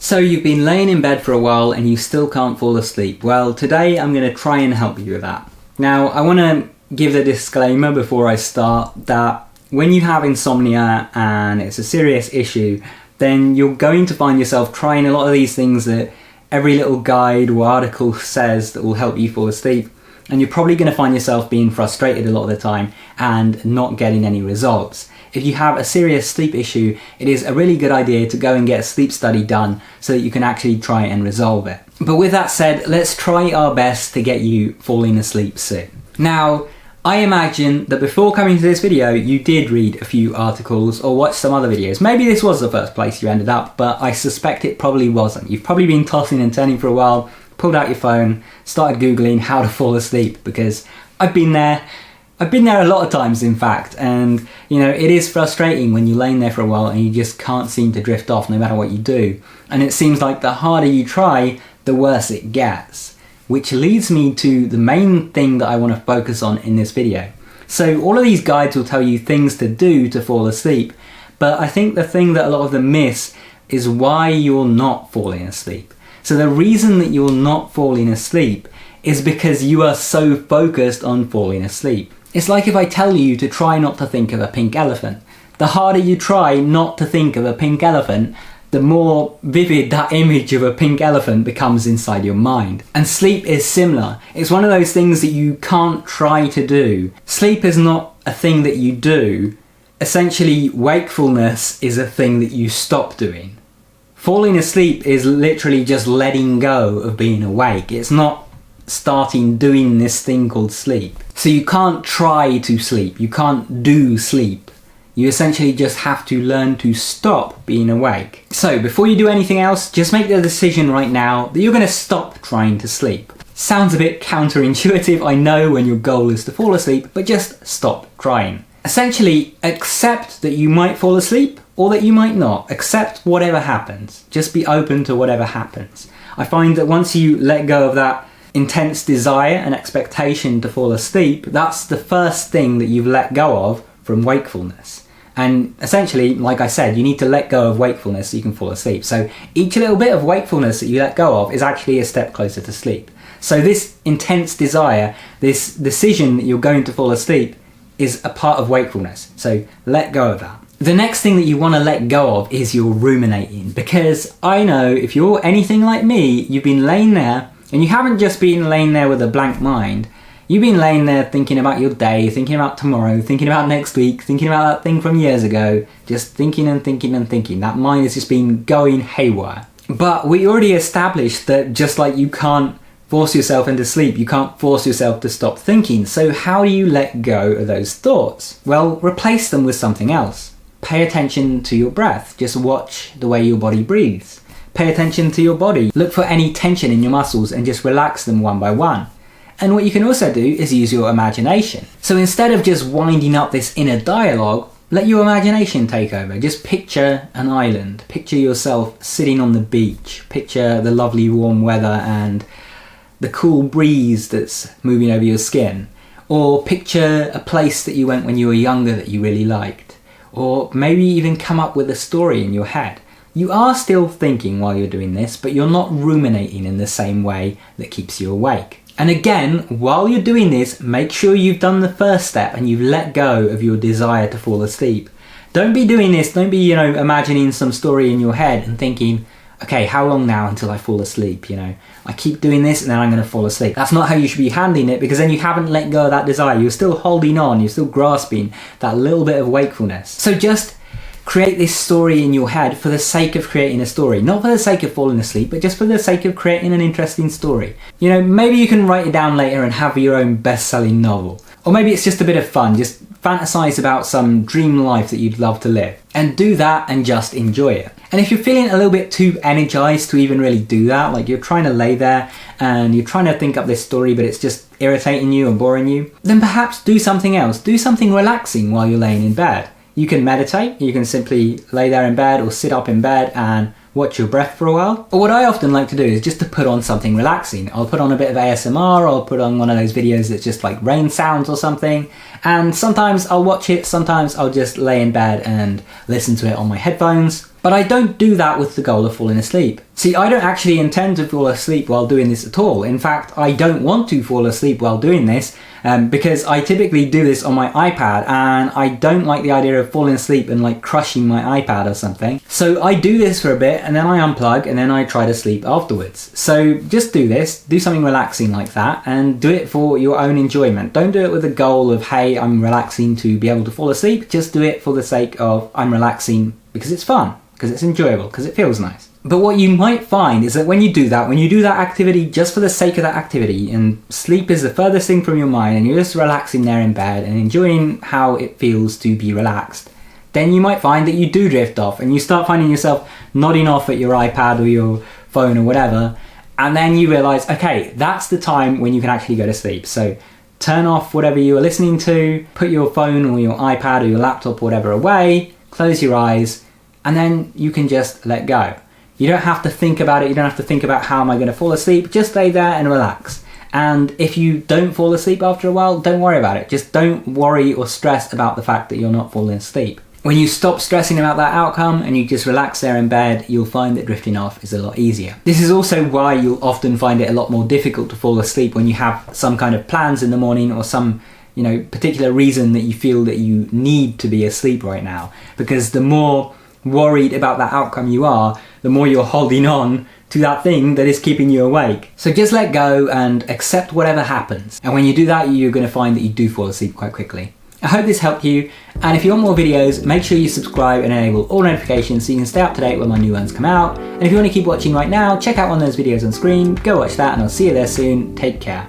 So you've been laying in bed for a while and you still can't fall asleep. Well, today I'm going to try and help you with that. Now, I want to give the disclaimer before I start that when you have insomnia and it's a serious issue, then you're going to find yourself trying a lot of these things that every little guide or article says that will help you fall asleep. And you're probably going to find yourself being frustrated a lot of the time and not getting any results. If you have a serious sleep issue, it is a really good idea to go and get a sleep study done so that you can actually try and resolve it. But with that said, let's try our best to get you falling asleep soon. Now, I imagine that before coming to this video, you did read a few articles or watch some other videos. Maybe this was the first place you ended up, but I suspect it probably wasn't. You've probably been tossing and turning for a while, pulled out your phone, started Googling how to fall asleep, because I've been there a lot of times, in fact, and it is frustrating when you're laying there for a while and you just can't seem to drift off no matter what you do. And it seems like the harder you try, the worse it gets. Which leads me to the main thing that I want to focus on in this video. So all of these guides will tell you things to do to fall asleep, but I think the thing that a lot of them miss is why you're not falling asleep. So the reason that you're not falling asleep is because you are so focused on falling asleep. It's like if I tell you to try not to think of a pink elephant. The harder you try not to think of a pink elephant, the more vivid that image of a pink elephant becomes inside your mind. And sleep is similar. It's one of those things that you can't try to do. Sleep is not a thing that you do. Essentially, wakefulness is a thing that you stop doing. Falling asleep is literally just letting go of being awake. It's not starting doing this thing called sleep. So you can't try to sleep. You can't do sleep. You essentially just have to learn to stop being awake. So before you do anything else, just make the decision right now that you're going to stop trying to sleep. Sounds a bit counterintuitive, I know, when your goal is to fall asleep, but just stop trying. Essentially, accept that you might fall asleep or that you might not. Accept whatever happens. Just be open to whatever happens. I find that once you let go of that intense desire and expectation to fall asleep, that's the first thing that you've let go of from wakefulness. And essentially, like I said, you need to let go of wakefulness so you can fall asleep. So each little bit of wakefulness that you let go of is actually a step closer to sleep. So this intense desire, this decision that you're going to fall asleep, is a part of wakefulness. So let go of that. The next thing that you want to let go of is your ruminating, because I know if you're anything like me, you've been laying there and you haven't just been laying there with a blank mind. You've been laying there thinking about your day, thinking about tomorrow, thinking about next week, thinking about that thing from years ago, just thinking and thinking and thinking. That mind has just been going haywire. But we already established that just like you can't force yourself into sleep, you can't force yourself to stop thinking. So how do you let go of those thoughts? Well, replace them with something else. Pay attention to your breath. Just watch the way your body breathes. Pay attention to your body. Look for any tension in your muscles and just relax them one by one. And what you can also do is use your imagination. So instead of just winding up this inner dialogue, let your imagination take over. Just picture an island. Picture yourself sitting on the beach. Picture the lovely warm weather and the cool breeze that's moving over your skin. Or picture a place that you went when you were younger that you really liked. Or maybe even come up with a story in your head. You are still thinking while you're doing this, but you're not ruminating in the same way that keeps you awake. And again, while you're doing this, make sure you've done the first step and you've let go of your desire to fall asleep. Don't be doing this, don't be, imagining some story in your head and thinking, okay, how long now until I fall asleep, I keep doing this and then I'm going to fall asleep. That's not how you should be handling it, because then you haven't let go of that desire. You're still holding on, you're still grasping that little bit of wakefulness. So just create this story in your head for the sake of creating a story. Not for the sake of falling asleep, but just for the sake of creating an interesting story. Maybe you can write it down later and have your own best-selling novel. Or maybe it's just a bit of fun. Just fantasize about some dream life that you'd love to live. And do that and just enjoy it. And if you're feeling a little bit too energized to even really do that, like you're trying to lay there and you're trying to think up this story but it's just irritating you and boring you, then perhaps do something else. Do something relaxing while you're laying in bed. You can meditate, you can simply lay there in bed or sit up in bed and watch your breath for a while. Or what I often like to do is just to put on something relaxing. I'll put on a bit of ASMR, I'll put on one of those videos that's just like rain sounds or something. And sometimes I'll watch it, sometimes I'll just lay in bed and listen to it on my headphones. But I don't do that with the goal of falling asleep. See, I don't actually intend to fall asleep while doing this at all. In fact, I don't want to fall asleep while doing this because I typically do this on my iPad, and I don't like the idea of falling asleep and like crushing my iPad or something. So I do this for a bit and then I unplug and then I try to sleep afterwards. So just do this, do something relaxing like that, and do it for your own enjoyment. Don't do it with the goal of, hey, I'm relaxing to be able to fall asleep. Just do it for the sake of, I'm relaxing because it's fun, because it's enjoyable, because it feels nice. But what you might find is that when you do that activity just for the sake of that activity, and sleep is the furthest thing from your mind, and you're just relaxing there in bed and enjoying how it feels to be relaxed, then you might find that you do drift off and you start finding yourself nodding off at your iPad or your phone or whatever, and then you realise, okay, that's the time when you can actually go to sleep. So turn off whatever you are listening to, put your phone or your iPad or your laptop or whatever away, close your eyes, and then you can just let go. You don't have to think about it. You don't have to think about how am I going to fall asleep. Just lay there and relax. And if you don't fall asleep after a while, don't worry about it. Just don't worry or stress about the fact that you're not falling asleep. When you stop stressing about that outcome and you just relax there in bed, you'll find that drifting off is a lot easier. This is also why you'll often find it a lot more difficult to fall asleep when you have some kind of plans in the morning or some particular reason that you feel that you need to be asleep right now. Because the more worried about that outcome you are, the more you're holding on to that thing that is keeping you awake. So just let go and accept whatever happens. And when you do that, you're going to find that you do fall asleep quite quickly. I hope this helped you, and if you want more videos, make sure you subscribe and enable all notifications so you can stay up to date when my new ones come out. And if you want to keep watching right now, check out one of those videos on screen, go watch that, and I'll see you there soon. Take care.